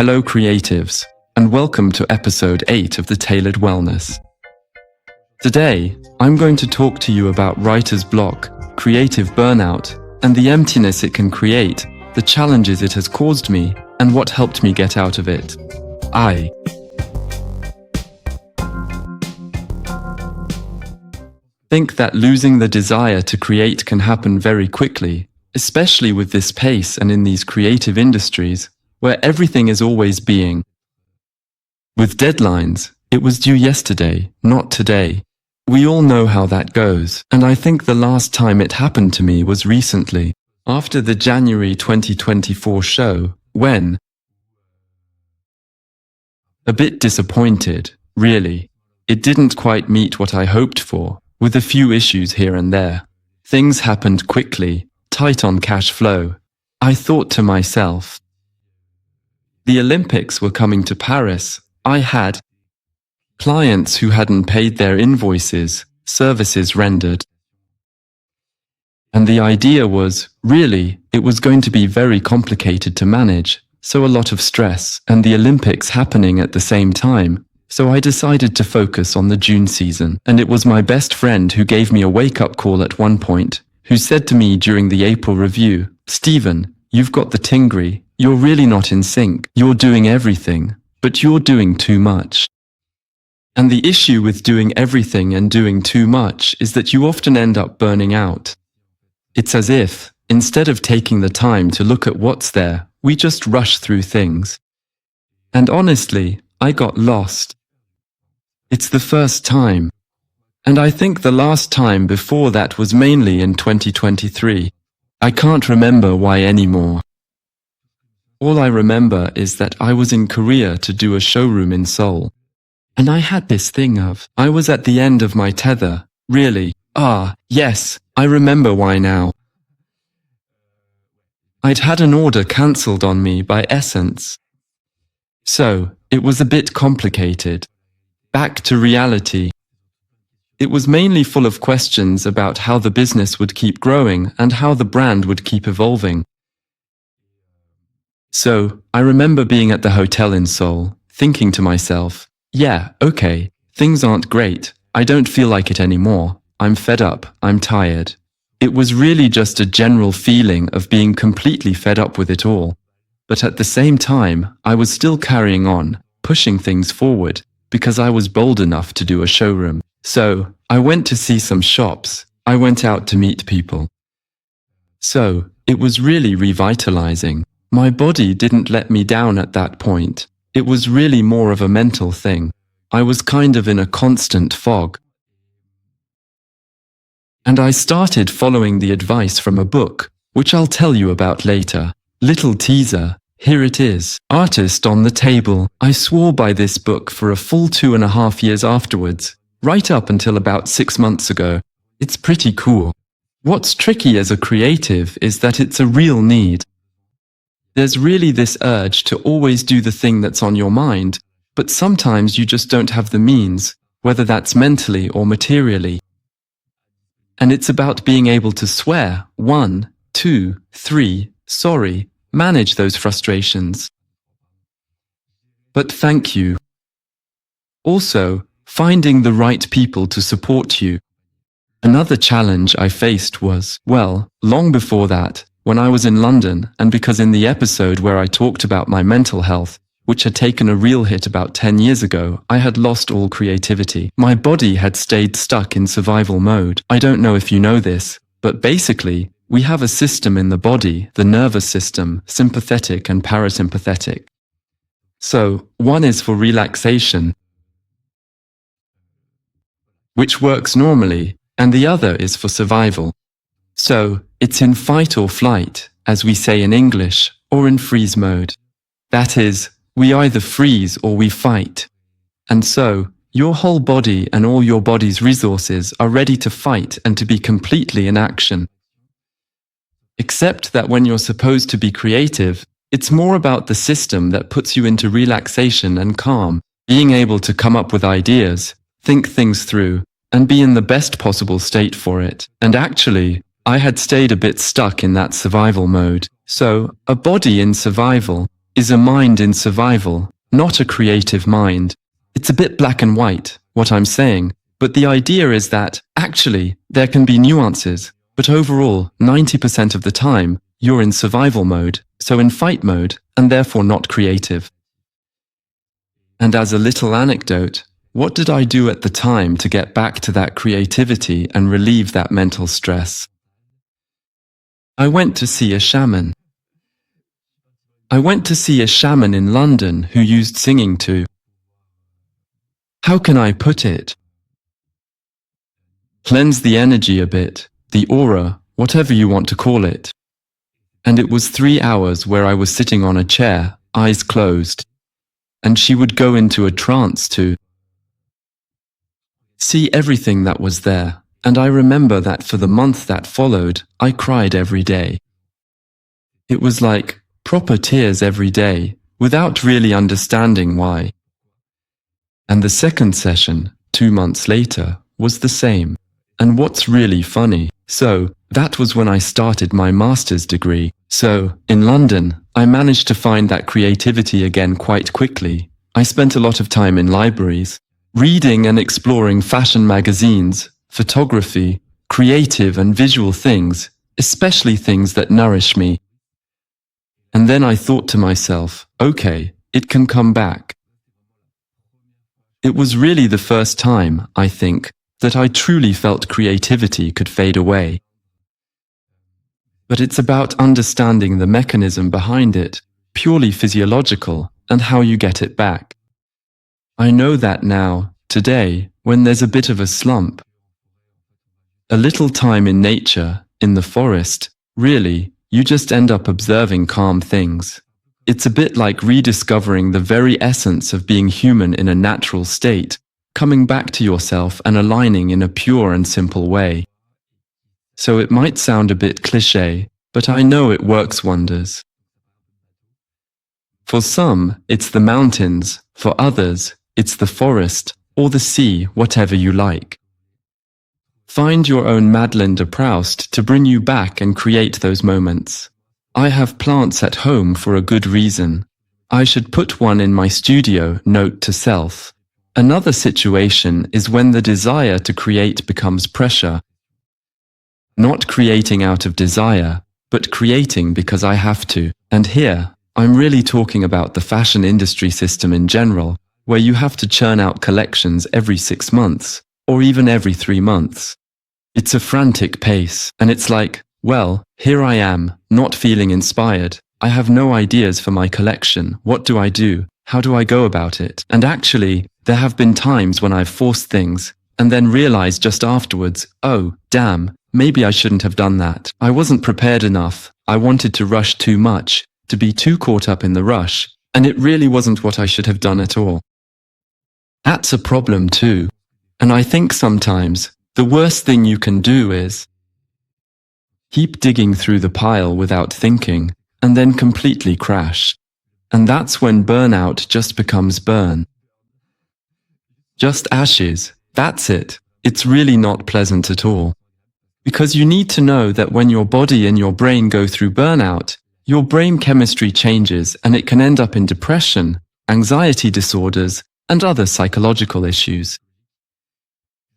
Hello creatives, and welcome to episode 8 of the Tailored Wellness. Today, I'm going to talk to you about writer's block, creative burnout, and the emptiness it can create, the challenges it has caused me, and what helped me get out of it. I think that losing the desire to create can happen very quickly, especially with this pace and in these creative industries, where everything is always being. With deadlines, it was due yesterday, not today. We all know how that goes, and I think the last time it happened to me was recently, after the January 2024 show, when a bit disappointed, really. It didn't quite meet what I hoped for, with a few issues here and there. Things happened quickly, tight on cash flow. I thought to myself, the Olympics were coming to Paris. I had clients who hadn't paid their invoices, services rendered. And the idea was, really, it was going to be very complicated to manage, so a lot of stress, and the Olympics happening at the same time. So I decided to focus on the June season, and it was my best friend who gave me a wake-up call at one point, who said to me during the April review, "Stephen, you've got the tingry. You're really not in sync. You're doing everything, but you're doing too much." And the issue with doing everything and doing too much is that you often end up burning out. It's as if, instead of taking the time to look at what's there, we just rush through things. And honestly, I got lost. It's the first time. And I think the last time before that was mainly in 2023. I can't remember why anymore. All I remember is that I was in Korea to do a showroom in Seoul. And I had this thing of, I was at the end of my tether, really. Yes, I remember why now. I'd had an order cancelled on me by Essence. So, it was a bit complicated. Back to reality. It was mainly full of questions about how the business would keep growing and how the brand would keep evolving. So, I remember being at the hotel in Seoul, thinking to myself, yeah, okay, things aren't great, I don't feel like it anymore, I'm fed up, I'm tired. It was really just a general feeling of being completely fed up with it all. But at the same time, I was still carrying on, pushing things forward, because I was bold enough to do a showroom. So, I went to see some shops, I went out to meet people. So, it was really revitalizing. My body didn't let me down at that point. It was really more of a mental thing. I was kind of in a constant fog. And I started following the advice from a book, which I'll tell you about later. Little teaser, here it is. Artist on the Table. I swore by this book for a full 2.5 years afterwards, right up until about 6 months ago. It's pretty cool. What's tricky as a creative is that it's a real need. There's really this urge to always do the thing that's on your mind, but sometimes you just don't have the means, whether that's mentally or materially. And it's about being able to swear 1, 2, 3, sorry, manage those frustrations. But thank you. Also, finding the right people to support you. Another challenge I faced was, well, long before that, when I was in London, and because in the episode where I talked about my mental health, which had taken a real hit about 10 years ago, I had lost all creativity. My body had stayed stuck in survival mode. I don't know if you know this, but basically, we have a system in the body, the nervous system, sympathetic and parasympathetic. So, one is for relaxation, which works normally, and the other is for survival. So, it's in fight or flight, as we say in English, or in freeze mode. That is, we either freeze or we fight. And so, your whole body and all your body's resources are ready to fight and to be completely in action. Except that when you're supposed to be creative, it's more about the system that puts you into relaxation and calm, being able to come up with ideas, think things through, and be in the best possible state for it. And actually, I had stayed a bit stuck in that survival mode. So, a body in survival, is a mind in survival, not a creative mind. It's a bit black and white, what I'm saying, but the idea is that, actually, there can be nuances, but overall, 90% of the time, you're in survival mode, so in fight mode, and therefore not creative. And as a little anecdote, what did I do at the time to get back to that creativity and relieve that mental stress? I went to see a shaman. I went to see a shaman in London who used singing to, how can I put it? Cleanse the energy a bit, the aura, whatever you want to call it. And it was 3 hours where I was sitting on a chair, eyes closed, and she would go into a trance to see everything that was there, and I remember that for the month that followed, I cried every day. It was like proper tears every day, without really understanding why. And the second session, 2 months later, was the same. And what's really funny, so, that was when I started my master's degree. So, in London, I managed to find that creativity again quite quickly. I spent a lot of time in libraries, reading and exploring fashion magazines, photography, creative and visual things, especially things that nourish me. And then I thought to myself, okay, it can come back. It was really the first time, I think, that I truly felt creativity could fade away. But it's about understanding the mechanism behind it, purely physiological, and how you get it back. I know that now, today, when there's a bit of a slump. A little time in nature, in the forest, really, you just end up observing calm things. It's a bit like rediscovering the very essence of being human in a natural state, coming back to yourself and aligning in a pure and simple way. So it might sound a bit cliché, but I know it works wonders. For some, it's the mountains, for others, it's the forest, or the sea, whatever you like. Find your own Madeleine de Proust to bring you back and create those moments. I have plants at home for a good reason. I should put one in my studio, note to self. Another situation is when the desire to create becomes pressure. Not creating out of desire, but creating because I have to. And here, I'm really talking about the fashion industry system in general, where you have to churn out collections every 6 months, or even every 3 months. It's a frantic pace, and it's like, well, here I am, not feeling inspired. I have no ideas for my collection. What do I do? How do I go about it? And actually, there have been times when I've forced things, and then realized just afterwards, oh, damn, maybe I shouldn't have done that. I wasn't prepared enough. I wanted to rush too much, to be too caught up in the rush, and it really wasn't what I should have done at all. That's a problem too. And I think sometimes, the worst thing you can do is keep digging through the pile without thinking, and then completely crash. And that's when burnout just becomes burn. Just ashes, that's it. It's really not pleasant at all. Because you need to know that when your body and your brain go through burnout, your brain chemistry changes and it can end up in depression, anxiety disorders, and other psychological issues.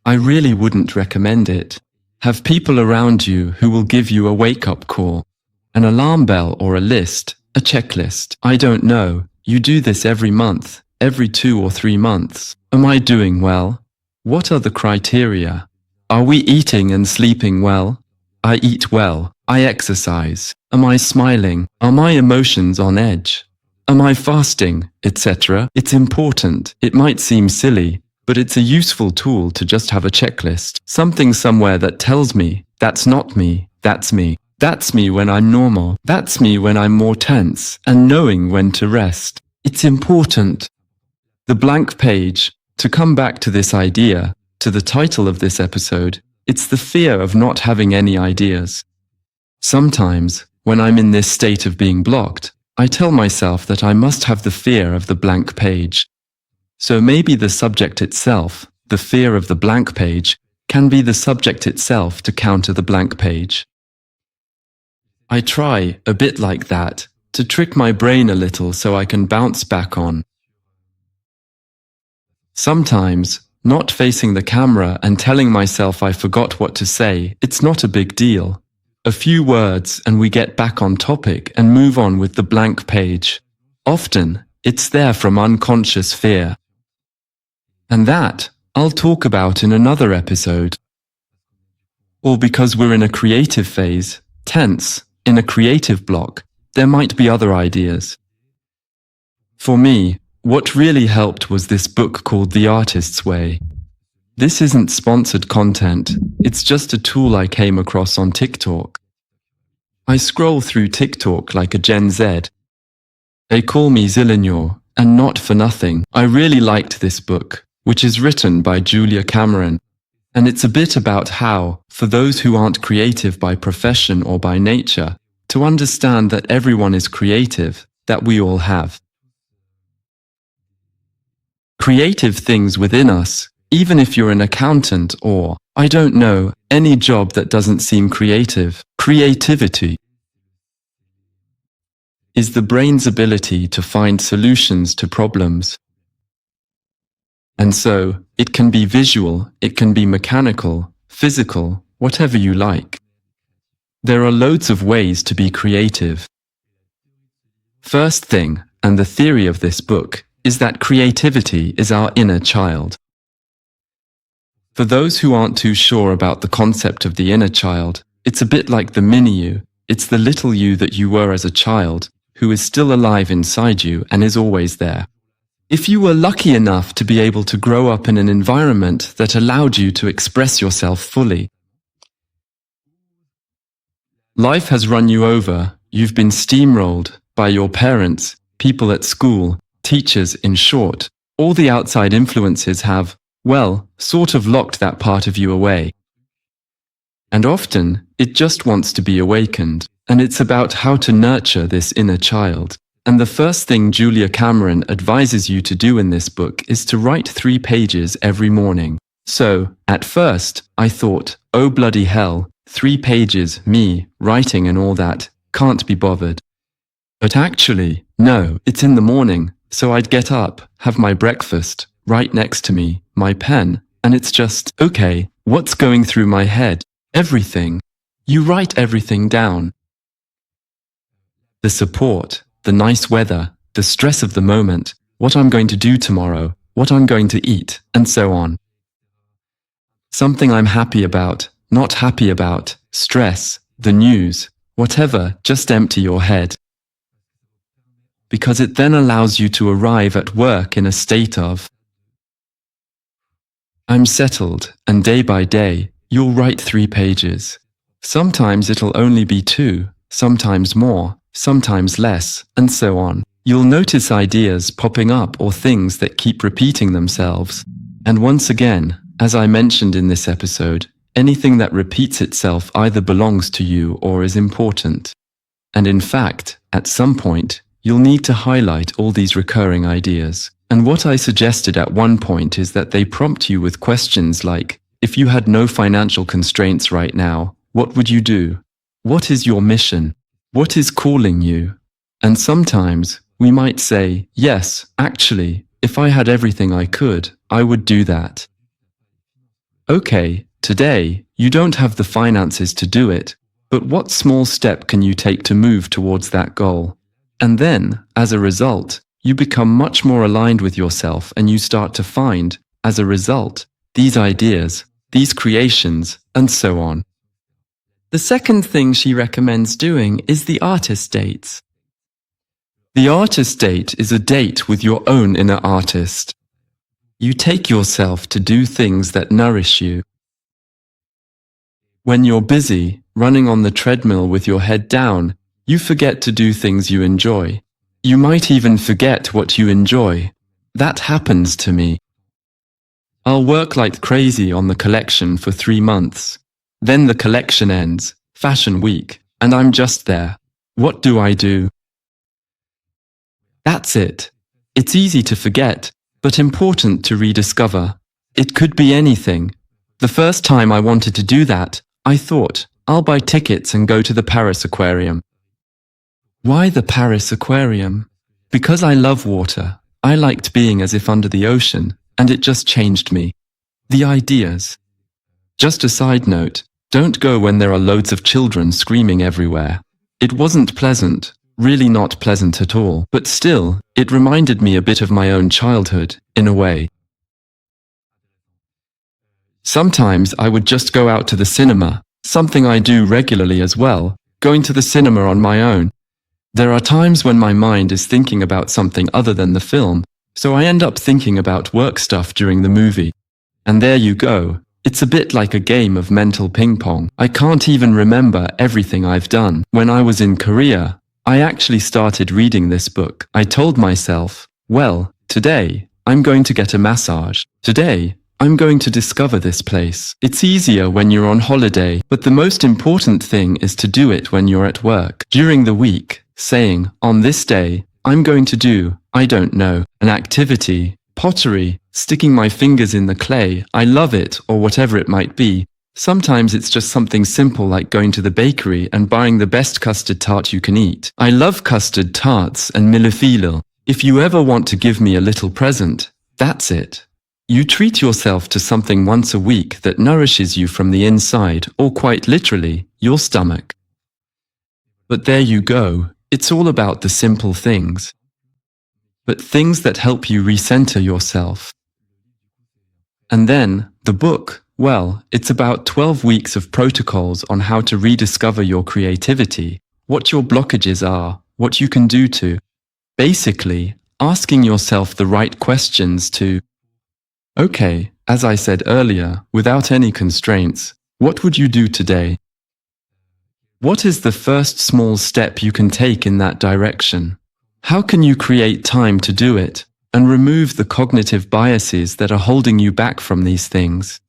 I really wouldn't recommend it. Have people around you who will give you a wake-up call, an alarm bell or a list, a checklist. I don't know, you do this every month, every 2 or 3 months. Am I doing well? What are the criteria? Are we eating and sleeping well? I eat well. I exercise. Am I smiling? Are my emotions on edge? Am I fasting, etc.? It's important. It might seem silly, but it's a useful tool to just have a checklist. Something somewhere that tells me, that's not me, that's me. That's me when I'm normal. That's me when I'm more tense, and knowing when to rest. It's important. The blank page, to come back to this idea, to the title of this episode, it's the fear of not having any ideas. Sometimes, when I'm in this state of being blocked, I tell myself that I must have the fear of the blank page. So maybe the subject itself, the fear of the blank page, can be the subject itself to counter the blank page. I try, a bit like that, to trick my brain a little so I can bounce back on. Sometimes, not facing the camera and telling myself I forgot what to say, it's not a big deal. A few words and we get back on topic and move on with the blank page. Often, it's there from unconscious fear. And that, I'll talk about in another episode. Or because we're in a creative phase, tense, in a creative block, there might be other ideas. For me, what really helped was this book called The Artist's Way. This isn't sponsored content, it's just a tool I came across on TikTok. I scroll through TikTok like a Gen Z. They call me Zillignor, and not for nothing. I really liked this book, which is written by Julia Cameron. And it's a bit about how, for those who aren't creative by profession or by nature, to understand that everyone is creative, that we all have creative things within us, even if you're an accountant or, I don't know, any job that doesn't seem creative. Creativity is the brain's ability to find solutions to problems. And so, it can be visual, it can be mechanical, physical, whatever you like. There are loads of ways to be creative. First thing, and the theory of this book, is that creativity is our inner child. For those who aren't too sure about the concept of the inner child, it's a bit like the mini-you. It's the little you that you were as a child, who is still alive inside you and is always there. If you were lucky enough to be able to grow up in an environment that allowed you to express yourself fully. Life has run you over, you've been steamrolled by your parents, people at school, teachers, in short, all the outside influences have, well, sort of locked that part of you away. And often, it just wants to be awakened, and it's about how to nurture this inner child. And the first thing Julia Cameron advises you to do in this book is to write 3 pages every morning. So, at first, I thought, oh bloody hell, 3 pages, me, writing and all that, can't be bothered. But actually, no, it's in the morning, so I'd get up, have my breakfast, right next to me, my pen, and it's just, okay, what's going through my head? Everything. You write everything down. The support, the nice weather, the stress of the moment, what I'm going to do tomorrow, what I'm going to eat, and so on. Something I'm happy about, not happy about, stress, the news, whatever, just empty your head. Because it then allows you to arrive at work in a state of, I'm settled, and day by day, you'll write 3 pages. Sometimes it'll only be 2, sometimes more, sometimes less, and so on. You'll notice ideas popping up or things that keep repeating themselves. And once again, as I mentioned in this episode, anything that repeats itself either belongs to you or is important. And in fact, at some point, you'll need to highlight all these recurring ideas. And what I suggested at one point is that they prompt you with questions like, if you had no financial constraints right now, what would you do? What is your mission? What is calling you? And sometimes, we might say, yes, actually, if I had everything I could, I would do that. Okay, today, you don't have the finances to do it, but what small step can you take to move towards that goal? And then, as a result, you become much more aligned with yourself and you start to find, as a result, these ideas, these creations, and so on. The second thing she recommends doing is the artist dates. The artist date is a date with your own inner artist. You take yourself to do things that nourish you. When you're busy, running on the treadmill with your head down, you forget to do things you enjoy. You might even forget what you enjoy. That happens to me. I'll work like crazy on the collection for 3 months. Then the collection ends, Fashion Week, and I'm just there. What do I do? That's it. It's easy to forget, but important to rediscover. It could be anything. The first time I wanted to do that, I thought, I'll buy tickets and go to the Paris Aquarium. Why the Paris Aquarium? Because I love water. I liked being as if under the ocean, and it just changed me. The ideas. Just a side note, don't go when there are loads of children screaming everywhere. It wasn't pleasant, really not pleasant at all, but still, it reminded me a bit of my own childhood, in a way. Sometimes I would just go out to the cinema, something I do regularly as well, going to the cinema on my own. There are times when my mind is thinking about something other than the film, so I end up thinking about work stuff during the movie. And there you go. It's a bit like a game of mental ping pong. I can't even remember everything I've done. When I was in Korea, I actually started reading this book. I told myself, well, today, I'm going to get a massage. Today, I'm going to discover this place. It's easier when you're on holiday, but the most important thing is to do it when you're at work. During the week, saying, on this day, I'm going to do, I don't know, an activity, pottery, sticking my fingers in the clay, I love it, or whatever it might be. Sometimes it's just something simple like going to the bakery and buying the best custard tart you can eat. I love custard tarts and millefeuille. If you ever want to give me a little present, that's it. You treat yourself to something once a week that nourishes you from the inside, or quite literally, your stomach. But there you go, it's all about the simple things. But things that help you recenter yourself. And then, the book, well, it's about 12 weeks of protocols on how to rediscover your creativity, what your blockages are, what you can do to. Basically, asking yourself the right questions to, okay, as I said earlier, without any constraints, what would you do today? What is the first small step you can take in that direction? How can you create time to do it and remove the cognitive biases that are holding you back from these things?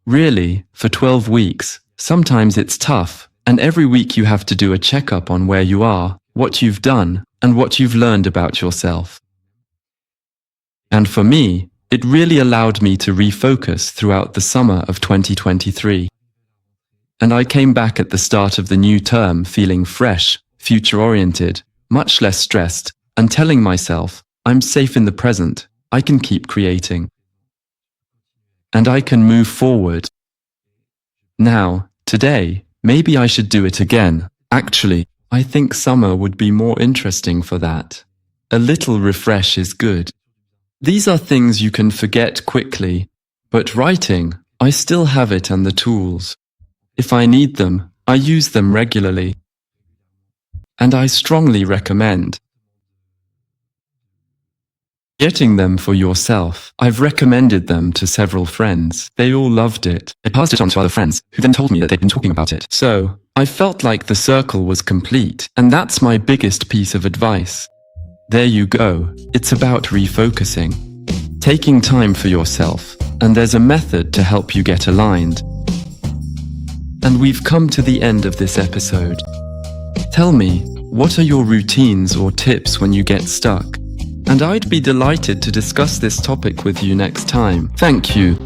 Really, for 12 weeks, sometimes it's tough, and every week you have to do a checkup on where you are, what you've done, and what you've learned about yourself. And for me, it really allowed me to refocus throughout the summer of 2023. And I came back at the start of the new term feeling fresh, future-oriented, much less stressed, and telling myself, I'm safe in the present, I can keep creating. And I can move forward. Now, today, maybe I should do it again. Actually, I think summer would be more interesting for that. A little refresh is good. These are things you can forget quickly, but writing, I still have it and the tools. If I need them, I use them regularly. And I strongly recommend getting them for yourself. I've recommended them to several friends. They all loved it. I passed it on to other friends, who then told me that they'd been talking about it. So, I felt like the circle was complete, and that's my biggest piece of advice. There you go. It's about refocusing. Taking time for yourself, and there's a method to help you get aligned. And we've come to the end of this episode. Tell me, what are your routines or tips when you get stuck? And I'd be delighted to discuss this topic with you next time. Thank you.